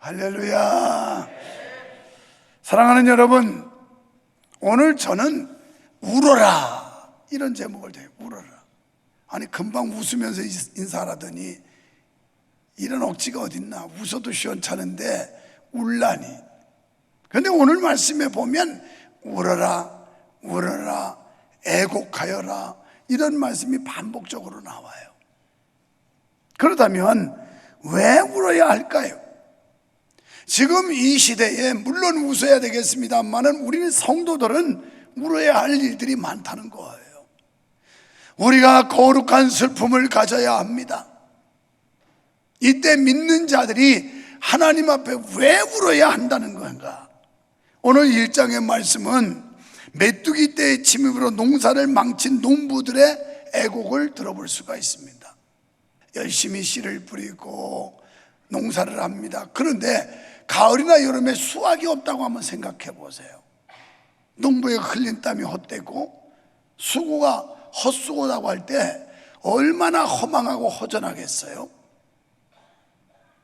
할렐루야. 사랑하는 여러분, 오늘 저는 울어라 이런 제목을 대요. 울어라. 아니 금방 웃으면서 인사하더니 이런 억지가 어딨나. 웃어도 시원찮은데 울라니. 그런데 오늘 말씀에 보면 울어라, 울어라, 애곡하여라 이런 말씀이 반복적으로 나와요. 그렇다면 왜 울어야 할까요? 지금 이 시대에 물론 웃어야 되겠습니다만은 우리는 성도들은 울어야 할 일들이 많다는 거예요. 우리가 거룩한 슬픔을 가져야 합니다. 이때 믿는 자들이 하나님 앞에 왜 울어야 한다는 건가? 오늘 1장의 말씀은 메뚜기 때의 침입으로 농사를 망친 농부들의 애곡을 들어볼 수가 있습니다. 열심히 씨를 뿌리고 농사를 합니다. 그런데 가을이나 여름에 수확이 없다고 한번 생각해 보세요. 농부의 흘린 땀이 헛되고 수고가 헛수고라고 할 때 얼마나 허망하고 허전하겠어요?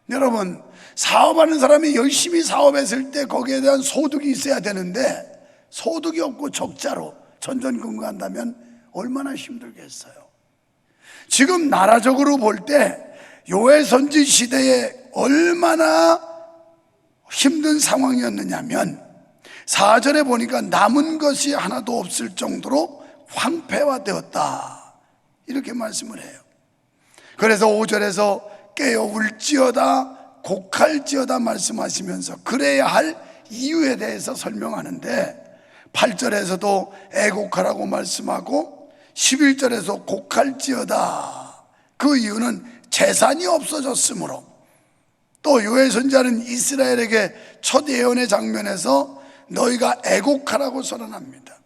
여러분, 사업하는 사람이 열심히 사업했을 때 거기에 대한 소득이 있어야 되는데 소득이 없고 적자로 전전긍긍한다면 얼마나 힘들겠어요? 지금 나라적으로 볼 때 요해선지 시대에 얼마나 힘든 상황이었느냐면 4절에 보니까 남은 것이 하나도 없을 정도로 황폐화되었다 이렇게 말씀을 해요. 그래서 5절에서 깨어 울지어다 곡할지어다 말씀하시면서 그래야 할 이유에 대해서 설명하는데 8절에서도 애곡하라고 말씀하고 11절에서 곡할지어다 그 이유는 재산이 없어졌으므로 또 요해선지자는 이스라엘에게 첫 예언의 장면에서 너희가 애곡하라고 선언합니다.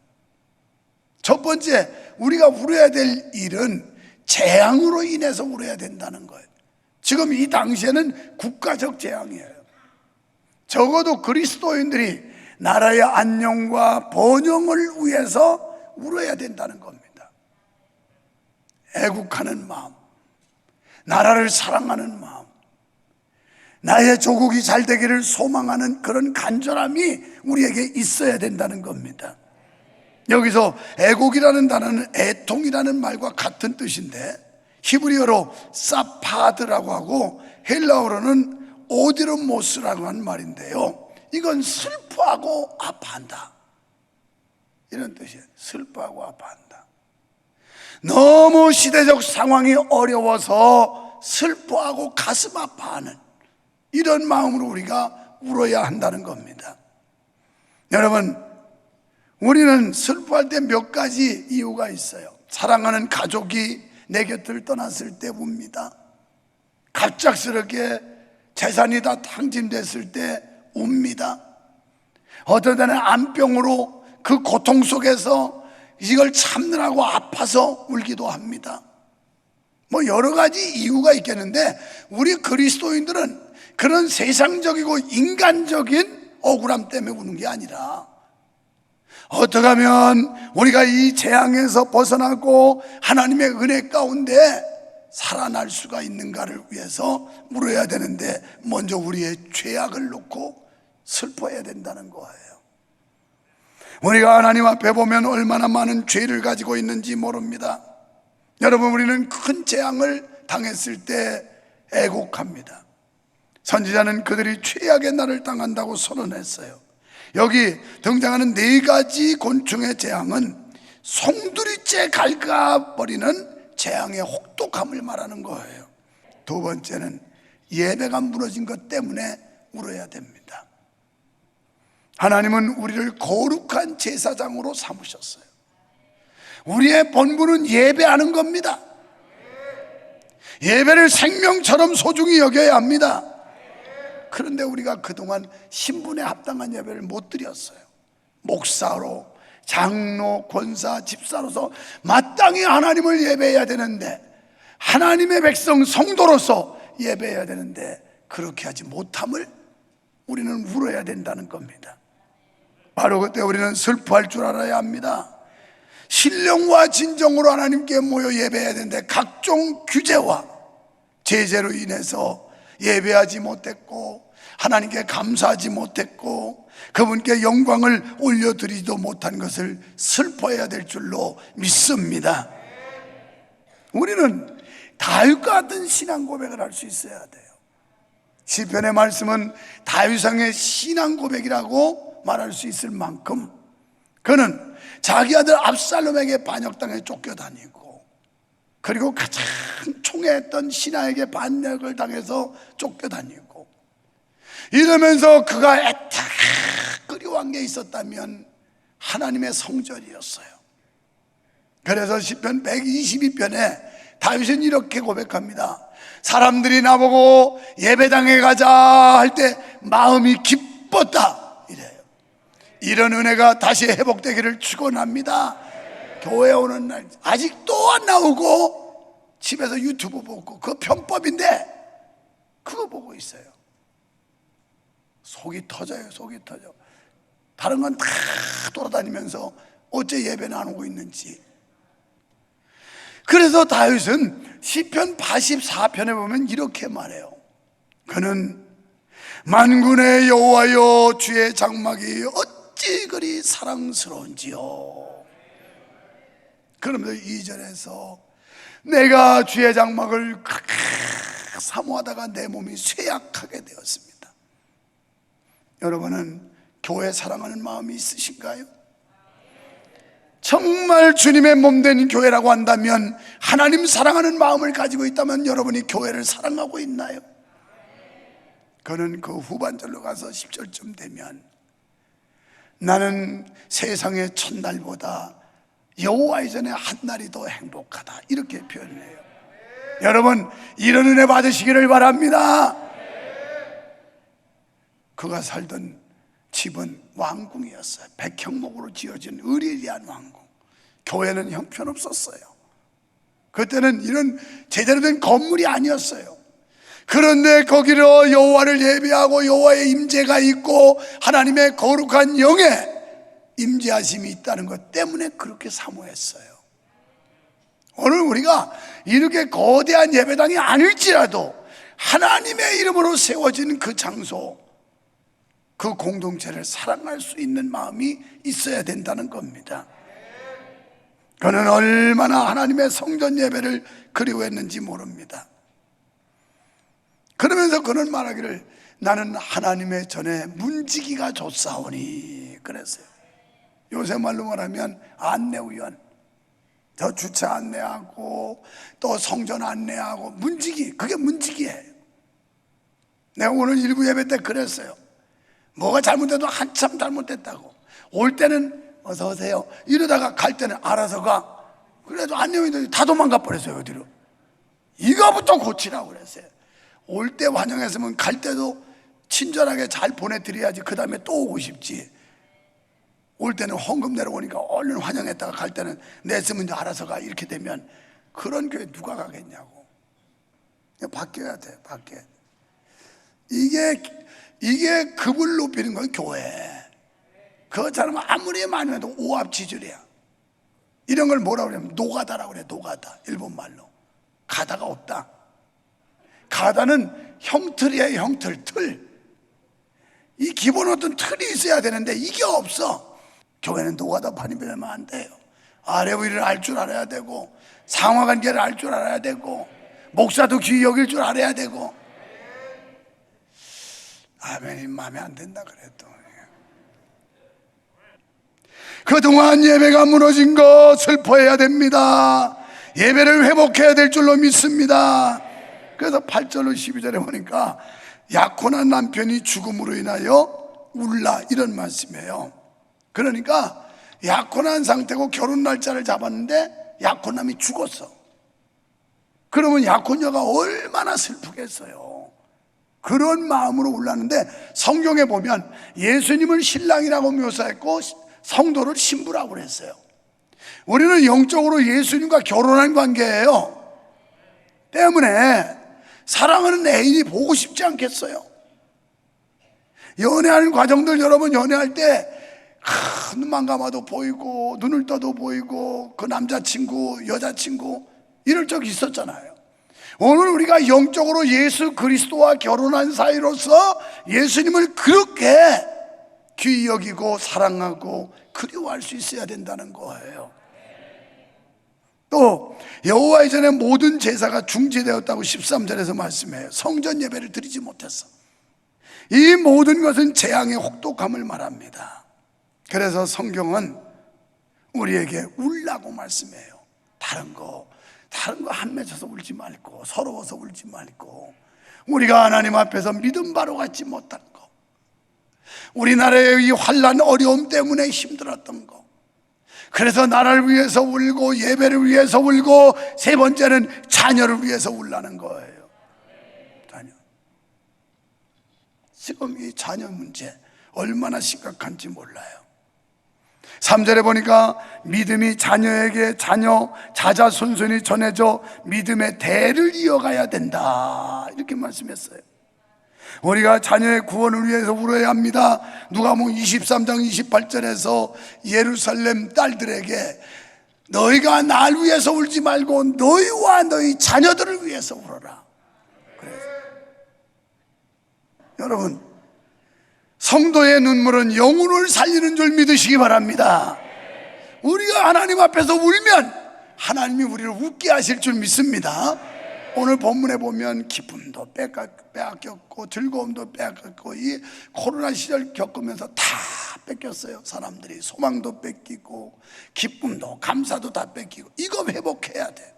첫 번째, 우리가 울어야 될 일은 재앙으로 인해서 울어야 된다는 거예요. 지금 이 당시에는 국가적 재앙이에요. 적어도 그리스도인들이 나라의 안녕과 번영을 위해서 울어야 된다는 겁니다. 애국하는 마음, 나라를 사랑하는 마음, 나의 조국이 잘 되기를 소망하는 그런 간절함이 우리에게 있어야 된다는 겁니다. 여기서 애곡이라는 단어는 애통이라는 말과 같은 뜻인데 히브리어로 사파드라고 하고 헬라어로는 오디르모스라고 하는 말인데요, 이건 슬퍼하고 아파한다 이런 뜻이에요. 슬퍼하고 아파한다. 너무 시대적 상황이 어려워서 슬퍼하고 가슴 아파하는 이런 마음으로 우리가 울어야 한다는 겁니다. 여러분, 우리는 슬퍼할 때 몇 가지 이유가 있어요. 사랑하는 가족이 내 곁을 떠났을 때 웁니다. 갑작스럽게 재산이 다 탕진됐을 때 웁니다. 어떤 때는 암병으로 그 고통 속에서 이걸 참느라고 아파서 울기도 합니다. 뭐 여러 가지 이유가 있겠는데 우리 그리스도인들은 그런 세상적이고 인간적인 억울함 때문에 우는 게 아니라 어떻게 하면 우리가 이 재앙에서 벗어나고 하나님의 은혜 가운데 살아날 수가 있는가를 위해서 울어야 되는데 먼저 우리의 죄악을 놓고 슬퍼해야 된다는 거예요. 우리가 하나님 앞에 보면 얼마나 많은 죄를 가지고 있는지 모릅니다. 여러분, 우리는 큰 재앙을 당했을 때 애곡합니다. 선지자는 그들이 최악의 날을 당한다고 선언했어요. 여기 등장하는 4가지 곤충의 재앙은 송두리째 갉아버리는 재앙의 혹독함을 말하는 거예요. 두 번째는 예배가 무너진 것 때문에 울어야 됩니다. 하나님은 우리를 거룩한 제사장으로 삼으셨어요. 우리의 본분은 예배하는 겁니다. 예배를 생명처럼 소중히 여겨야 합니다. 그런데 우리가 그동안 신분에 합당한 예배를 못 드렸어요. 목사로, 장로, 권사, 집사로서 마땅히 하나님을 예배해야 되는데, 하나님의 백성 성도로서 예배해야 되는데 그렇게 하지 못함을 우리는 울어야 된다는 겁니다. 바로 그때 우리는 슬퍼할 줄 알아야 합니다. 신령과 진정으로 하나님께 모여 예배해야 되는데 각종 규제와 제재로 인해서 예배하지 못했고 하나님께 감사하지 못했고 그분께 영광을 올려드리지도 못한 것을 슬퍼해야 될 줄로 믿습니다. 우리는 다윗과 같은 신앙 고백을 할 수 있어야 돼요. 시편의 말씀은 다윗왕의 신앙 고백이라고 말할 수 있을 만큼 그는 자기 아들 압살롬에게 반역당해 쫓겨다니고, 그리고 가장 총애했던 신하에게 반역을 당해서 쫓겨다니고, 이러면서 그가 애타게 그리워한 게 있었다면 하나님의 성전이었어요. 그래서 시편 122편에 다윗은 이렇게 고백합니다. 사람들이 나보고 예배당에 가자 할 때 마음이 기뻤다 이래요. 이런 은혜가 다시 회복되기를 축원합니다. 교회 오는 날 아직도 안 나오고 집에서 유튜브 보고, 그거 편법인데 그거 보고 있어요. 속이 터져요. 속이 터져. 다른 건 다 돌아다니면서 어째 예배는 안 오고 있는지. 그래서 다윗은 시편 84편에 보면 이렇게 말해요. 그는 만군의 여호와여, 주의 장막이 어찌 그리 사랑스러운지요. 그러면서 2절에서 내가 주의 장막을 그렇게 사모하다가 내 몸이 쇠약하게 되었습니다. 여러분은 교회 사랑하는 마음이 있으신가요? 정말 주님의 몸된 교회라고 한다면, 하나님 사랑하는 마음을 가지고 있다면 여러분이 교회를 사랑하고 있나요? 그는 그 후반절로 가서 10절쯤 되면 나는 세상의 첫날보다 여호와의 전에 한날이 더 행복하다 이렇게 표현해요. 여러분 이런 은혜 받으시기를 바랍니다. 그가 살던 집은 왕궁이었어요. 백형목으로 지어진 의리리한 왕궁. 교회는 형편없었어요. 그때는 이런 제대로 된 건물이 아니었어요. 그런데 거기로 여호와를 예배하고 여호와의 임재가 있고 하나님의 거룩한 영의 임재하심이 있다는 것 때문에 그렇게 사모했어요. 오늘 우리가 이렇게 거대한 예배당이 아닐지라도 하나님의 이름으로 세워진 그 장소, 그 공동체를 사랑할 수 있는 마음이 있어야 된다는 겁니다. 그는 얼마나 하나님의 성전 예배를 그리워했는지 모릅니다. 그러면서 그는 말하기를 나는 하나님의 전에 문지기가 좋사오니 그랬어요. 요새 말로 말하면 안내위원, 저 주차 안내하고 또 성전 안내하고 문지기, 그게 문지기예요. 내가 오늘 일부 예배 때 그랬어요. 뭐가 잘못돼도 한참 잘못됐다고, 올 때는 어서 오세요 이러다가 갈 때는 알아서 가. 그래도 안내위원들이 다 도망가 버렸어요. 어디로? 이거부터 고치라고 그랬어요. 올 때 환영했으면 갈 때도 친절하게 잘 보내드려야지 그 다음에 또 오고 싶지. 올 때는 헌금 내려오니까 얼른 환영했다가 갈 때는 냈으면 이제 알아서 가 이렇게 되면 그런 교회 누가 가겠냐고. 바뀌어야 돼. 바뀌어야 돼. 이게 급을 높이는 건 교회. 그것처럼 아무리 많이 해도 오합지졸이야. 이런 걸 뭐라고 그러냐면 노가다라고 그래. 노가다. 일본말로 가다가 없다. 가다는 형틀이에요. 형틀, 틀. 이 기본 어떤 틀이 있어야 되는데 이게 없어. 교회는 노가다 판이면 안 돼요. 아래 위를 알 줄 알아야 되고, 상하관계를 알 줄 알아야 되고, 목사도 귀히 여길 줄 알아야 되고. 아멘이 마음에 안 든다 그래도. 그동안 예배가 무너진 거 슬퍼해야 됩니다. 예배를 회복해야 될 줄로 믿습니다. 그래서 8절로 12절에 보니까 약혼한 남편이 죽음으로 인하여 울라 이런 말씀이에요. 그러니까 약혼한 상태고 결혼 날짜를 잡았는데 약혼남이 죽었어. 그러면 약혼녀가 얼마나 슬프겠어요. 그런 마음으로 울랐는데 성경에 보면 예수님을 신랑이라고 묘사했고 성도를 신부라고 그랬어요. 우리는 영적으로 예수님과 결혼한 관계예요. 때문에 사랑하는 애인이 보고 싶지 않겠어요? 연애하는 과정들, 여러분 연애할 때 눈만 감아도 보이고 눈을 떠도 보이고 그 남자친구 여자친구 이럴 적이 있었잖아요. 오늘 우리가 영적으로 예수 그리스도와 결혼한 사이로서 예수님을 그렇게 귀히 여기고 사랑하고 그리워할 수 있어야 된다는 거예요. 또 여호와의 전에 모든 제사가 중지되었다고 13절에서 말씀해요. 성전 예배를 드리지 못했어. 이 모든 것은 재앙의 혹독함을 말합니다. 그래서 성경은 우리에게 울라고 말씀해요. 다른 거 한 맺혀서 울지 말고, 서러워서 울지 말고, 우리가 하나님 앞에서 믿음 바로 갖지 못한 거, 우리나라의 이 환난 어려움 때문에 힘들었던 거, 그래서 나라를 위해서 울고 예배를 위해서 울고, 세 번째는 자녀를 위해서 울라는 거예요. 자녀. 지금 이 자녀 문제 얼마나 심각한지 몰라요. 3절에 보니까 믿음이 자녀에게 자자손손이 전해져 믿음의 대를 이어가야 된다, 이렇게 말씀했어요. 우리가 자녀의 구원을 위해서 울어야 합니다. 누가복음 23장 28절에서 예루살렘 딸들에게 너희가 날 위해서 울지 말고 너희와 너희 자녀들을 위해서 울어라. 그래서 여러분, 성도의 눈물은 영혼을 살리는 줄 믿으시기 바랍니다. 우리가 하나님 앞에서 울면 하나님이 우리를 웃게 하실 줄 믿습니다. 오늘 본문에 보면 기쁨도 빼앗겼고 즐거움도 빼앗겼고, 이 코로나 시절 겪으면서 다 뺏겼어요. 사람들이 소망도 뺏기고 기쁨도 감사도 다 뺏기고, 이거 회복해야 돼.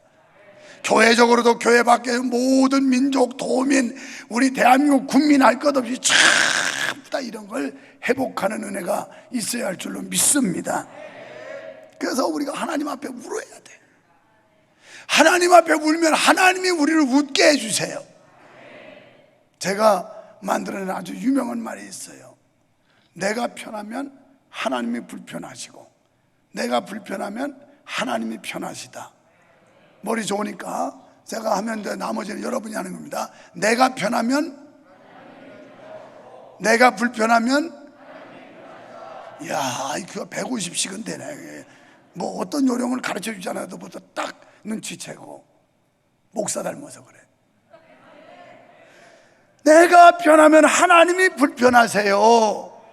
교회적으로도 교회 밖에 모든 민족, 도민, 우리 대한민국 국민 할 것 없이 전부 다 이런 걸 회복하는 은혜가 있어야 할 줄로 믿습니다. 그래서 우리가 하나님 앞에 울어야 돼. 하나님 앞에 울면 하나님이 우리를 웃게 해주세요. 제가 만들어낸 아주 유명한 말이 있어요. 내가 편하면 하나님이 불편하시고, 내가 불편하면 하나님이 편하시다. 머리 좋으니까 제가 하면 돼. 나머지는 여러분이 하는 겁니다. 내가 편하면, 내가 불편하면, 이야, 그거 150씩은 되네. 뭐 어떤 요령을 가르쳐 주지 않아도 벌써 딱 눈치채고. 목사 닮아서 그래. 내가 편하면 하나님이 불편하세요.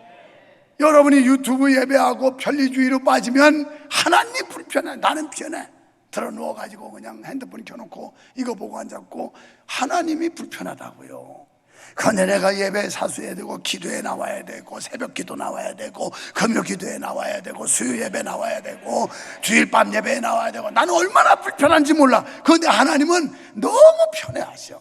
여러분이 유튜브 예배하고 편리주의로 빠지면 하나님이 불편해. 나는 편해. 들어 누워가지고 그냥 핸드폰 켜놓고 이거 보고 앉았고, 하나님이 불편하다고요. 그런데 내가 예배 사수해야 되고, 기도에 나와야 되고, 새벽 기도 나와야 되고, 금요 기도에 나와야 되고, 수요 예배 나와야 되고, 주일 밤 예배에 나와야 되고, 나는 얼마나 불편한지 몰라. 그런데 하나님은 너무 편해하셔.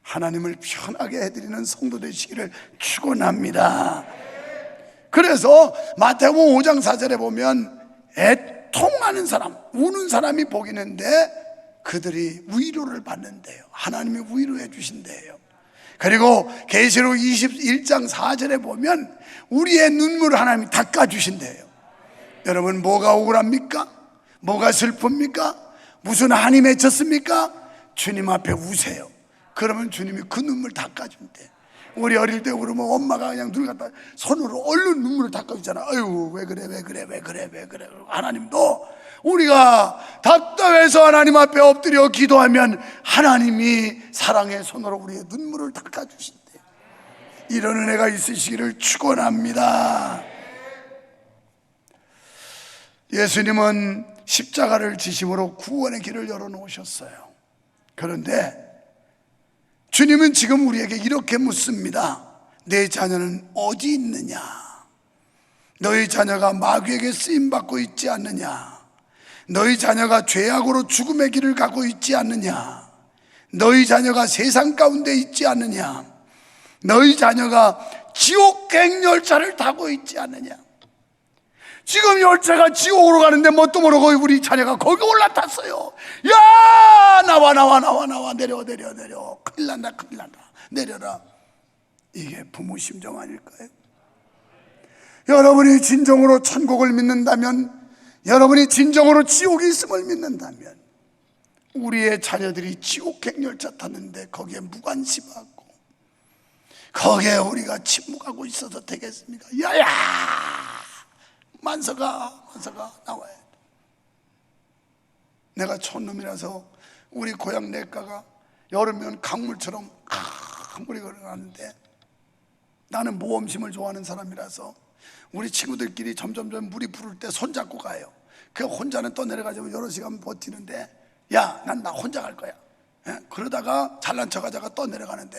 하나님을 편하게 해드리는 성도 되시기를 축원합니다. 그래서 마태복음 5장 4절에 보면 애통하는 사람, 우는 사람이 복 있는데 그들이 위로를 받는데요. 하나님이 위로해 주신대요. 그리고 계시록 21장 4절에 보면 우리의 눈물을 하나님이 닦아주신대요. 여러분, 뭐가 억울합니까? 뭐가 슬픕니까? 무슨 한이 맺혔습니까? 주님 앞에 우세요. 그러면 주님이 그 눈물 닦아준대. 우리 어릴 때 그러면 엄마가 그냥 눈 갖다 손으로 얼른 눈물을 닦아주잖아. 아유, 왜 그래, 왜 그래, 왜 그래, 왜 그래. 하나님도 우리가 답답해서 하나님 앞에 엎드려 기도하면 하나님이 사랑의 손으로 우리의 눈물을 닦아주신대. 이런 은혜가 있으시기를 축원합니다. 예수님은 십자가를 지심으로 구원의 길을 열어놓으셨어요. 그런데 주님은 지금 우리에게 이렇게 묻습니다. 내 자녀는 어디 있느냐? 너희 자녀가 마귀에게 쓰임받고 있지 않느냐? 너희 자녀가 죄악으로 죽음의 길을 가고 있지 않느냐? 너희 자녀가 세상 가운데 있지 않느냐? 너희 자녀가 지옥행 열차를 타고 있지 않느냐? 지금 열차가 지옥으로 가는데 뭣도 모르고 우리 자녀가 거기 올라탔어요. 야, 나와 내려. 큰일 난다. 내려라. 이게 부모 심정 아닐까요? 여러분이 진정으로 천국을 믿는다면, 여러분이 진정으로 지옥이 있음을 믿는다면, 우리의 자녀들이 지옥행 열차 탔는데 거기에 무관심하고 거기에 우리가 침묵하고 있어도 되겠습니까? 야야, 만서가 나와야 돼. 내가 촌놈이라서 우리 고향 냇가가 여름이면 강물처럼 물이 걸어가는데, 나는 모험심을 좋아하는 사람이라서 우리 친구들끼리 점점점 물이 부를 때 손잡고 가요. 그 혼자는 또 내려가지고 여러 시간 버티는데, 야, 난 나 혼자 갈 거야. 그러다가 잘난 척 하다가 또 내려가는데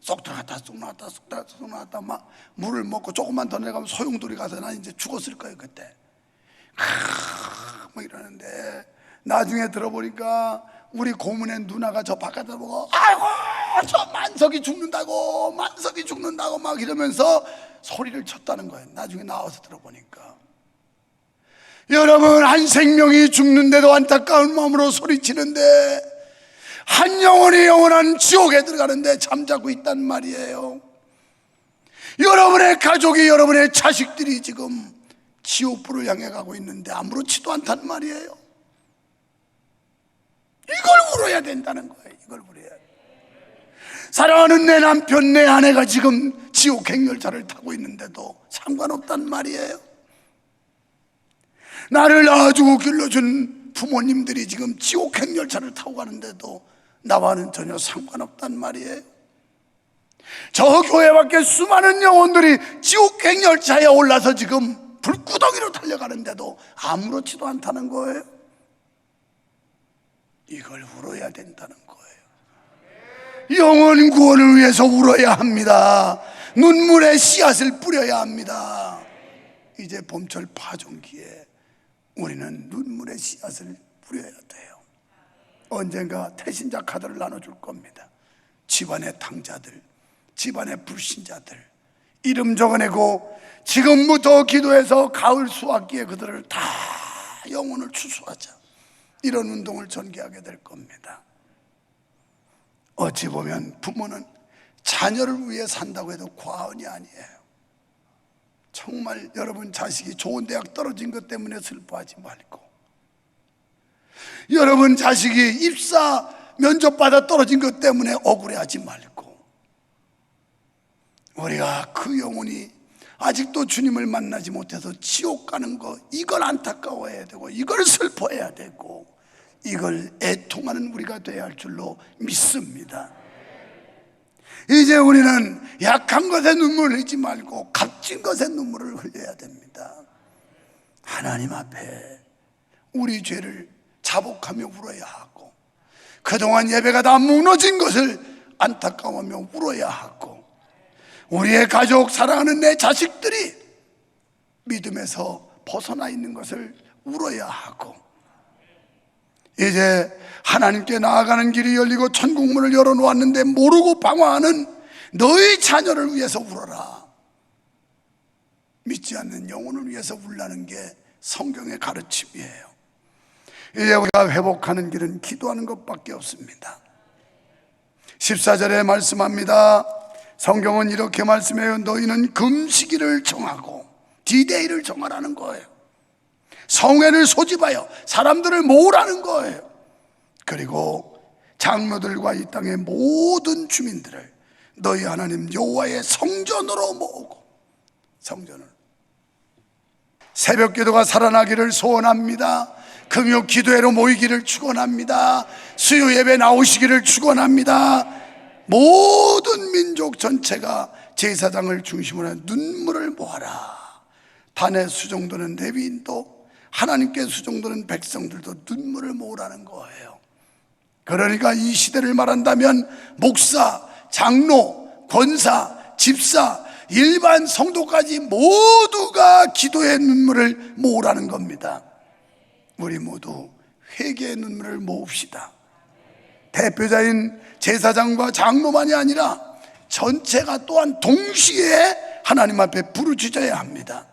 쏙 들어갔다 쏙 나왔다 쏙 들어갔다 쏙 나왔다 막 물을 먹고 조금만 더 내려가면 소용돌이 가서 난 이제 죽었을 거예요 그때. 막 이러는데 나중에 들어보니까 우리 고문의 누나가 저 바깥에 보고, 아이고 저 만석이 죽는다고 만석이 죽는다고 막 이러면서 소리를 쳤다는 거예요. 나중에 나와서 들어보니까. 여러분, 한 생명이 죽는데도 안타까운 마음으로 소리치는데 한 영혼이 영원한 지옥에 들어가는데 잠자고 있단 말이에요. 여러분의 가족이, 여러분의 자식들이 지금 지옥불을 향해 가고 있는데 아무렇지도 않단 말이에요. 이걸 울어야 된다는 거예요. 이걸 울어야 돼요. 사랑하는 내 남편, 내 아내가 지금 지옥 행렬차를 타고 있는데도 상관없단 말이에요. 나를 낳아주고 길러준 부모님들이 지금 지옥 행렬차를 타고 가는데도 나와는 전혀 상관없단 말이에요. 저 교회 밖에 수많은 영혼들이 지옥 행렬차에 올라서 지금 불구덩이로 달려가는데도 아무렇지도 않다는 거예요. 이걸 울어야 된다는 거예요. 영혼 구원을 위해서 울어야 합니다. 눈물의 씨앗을 뿌려야 합니다. 이제 봄철 파종기에 우리는 눈물의 씨앗을 뿌려야 돼요. 언젠가 태신자 카드를 나눠줄 겁니다. 집안의 탕자들, 집안의 불신자들 이름 적어내고 지금부터 기도해서 가을 수확기에 그들을 다 영혼을 추수하자, 이런 운동을 전개하게 될 겁니다. 어찌 보면 부모는 자녀를 위해 산다고 해도 과언이 아니에요. 정말 여러분 자식이 좋은 대학 떨어진 것 때문에 슬퍼하지 말고, 여러분 자식이 입사 면접 받아 떨어진 것 때문에 억울해하지 말고, 우리가 그 영혼이 아직도 주님을 만나지 못해서 지옥 가는 거, 이걸 안타까워해야 되고, 이걸 슬퍼해야 되고, 이걸 애통하는 우리가 되어야 할 줄로 믿습니다. 이제 우리는 약한 것에 눈물을 흘리지 말고 값진 것에 눈물을 흘려야 됩니다. 하나님 앞에 우리 죄를 자복하며 울어야 하고, 그동안 예배가 다 무너진 것을 안타까워하며 울어야 하고, 우리의 가족, 사랑하는 내 자식들이 믿음에서 벗어나 있는 것을 울어야 하고, 이제 하나님께 나아가는 길이 열리고 천국문을 열어놓았는데 모르고 방황하는 너희 자녀를 위해서 울어라. 믿지 않는 영혼을 위해서 울라는 게 성경의 가르침이에요. 이제 우리가 회복하는 길은 기도하는 것밖에 없습니다. 14절에 말씀합니다. 성경은 이렇게 말씀해요. 너희는 금식일을 정하고, 디데이를 정하라는 거예요. 성회를 소집하여 사람들을 모으라는 거예요. 그리고 장로들과 이 땅의 모든 주민들을 너희 하나님 여호와의 성전으로 모으고, 성전을 새벽 기도가 살아나기를 소원합니다. 금요 기도회로 모이기를 축원합니다. 수요 예배 나오시기를 축원합니다. 모든 민족 전체가 제사장을 중심으로 한 눈물을 모아라. 단에 수종도는 레위인도, 하나님께 수종도는 백성들도 눈물을 모으라는 거예요. 그러니까 이 시대를 말한다면 목사, 장로, 권사, 집사, 일반 성도까지 모두가 기도의 눈물을 모으라는 겁니다. 우리 모두 회개의 눈물을 모읍시다. 대표자인 제사장과 장로만이 아니라 전체가 또한 동시에 하나님 앞에 부르짖어야 합니다.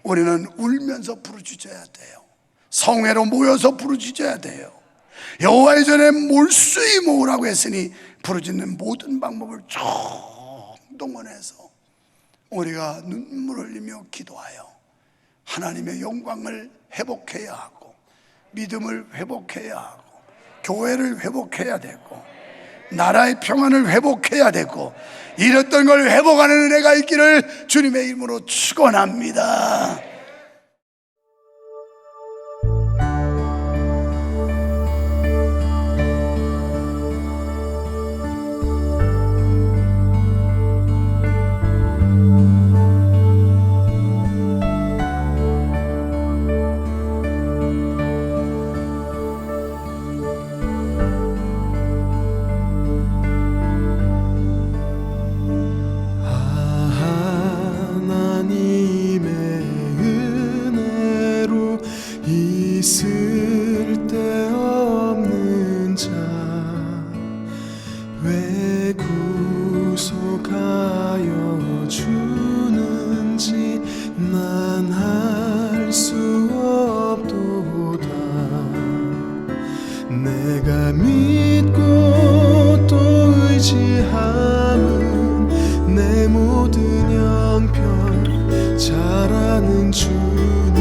우리는 울면서 부르짖어야 돼요. 성회로 모여서 부르짖어야 돼요. 여호와의 전에 몰수히 모으라고 했으니 부르짖는 모든 방법을 총동원해서 우리가 눈물을 흘리며 기도하여 하나님의 영광을 회복해야 하고, 믿음을 회복해야 하고, 교회를 회복해야 되고, 나라의 평안을 회복해야 되고, 잃었던 걸 회복하는 은혜가 있기를 주님의 이름으로 축원합니다. 허락하여 주는지 난 알 수 없도다. 내가 믿고 또 의지함은 내 모든 형편 잘 아는 주님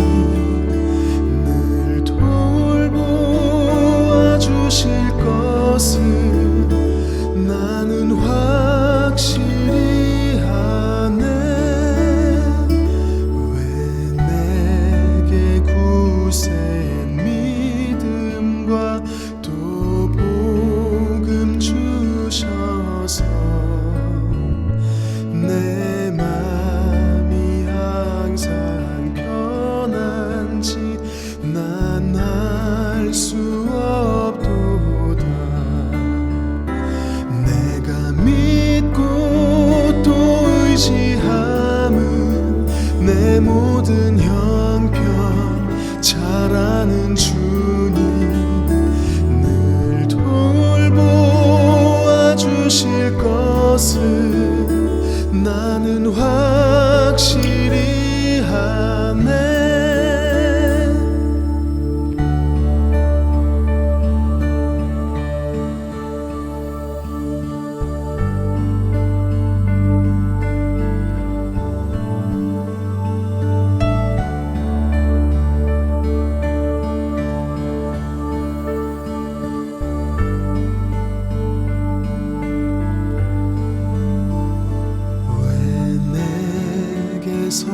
늘 돌보아 주실 것을 나는 확실히 아네. 왜 내게 굳센 믿음과 또 복음 주셔서 내 맘이 항상 편한지 난 알 수 없도다. 내가 믿고 또 의지함은 내 모든 형편 잘 아는 주님 늘 돌보아 주실 것을 나는 확실히 아네.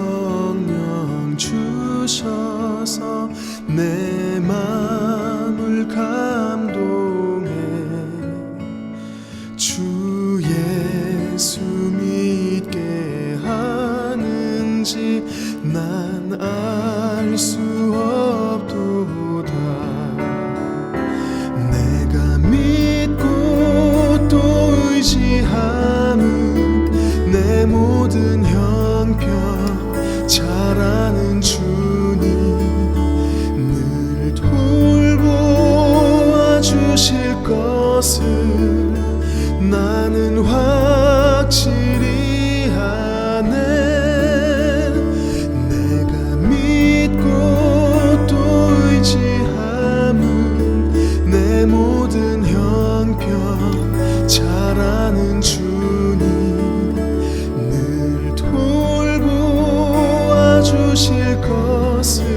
성령 주셔서 내 마음을 감동해 주 예수 믿게 하는지 난 알 수 없도다. 내가 믿고 또 의지함은 내 모든 형편 잘 아는 주님 늘 돌보아 주실 것을 나는 확실히 아네. 내가 믿고 또 의지함은 내 모든 형편 잘 아는 주님 늘 돌보아 주실 것을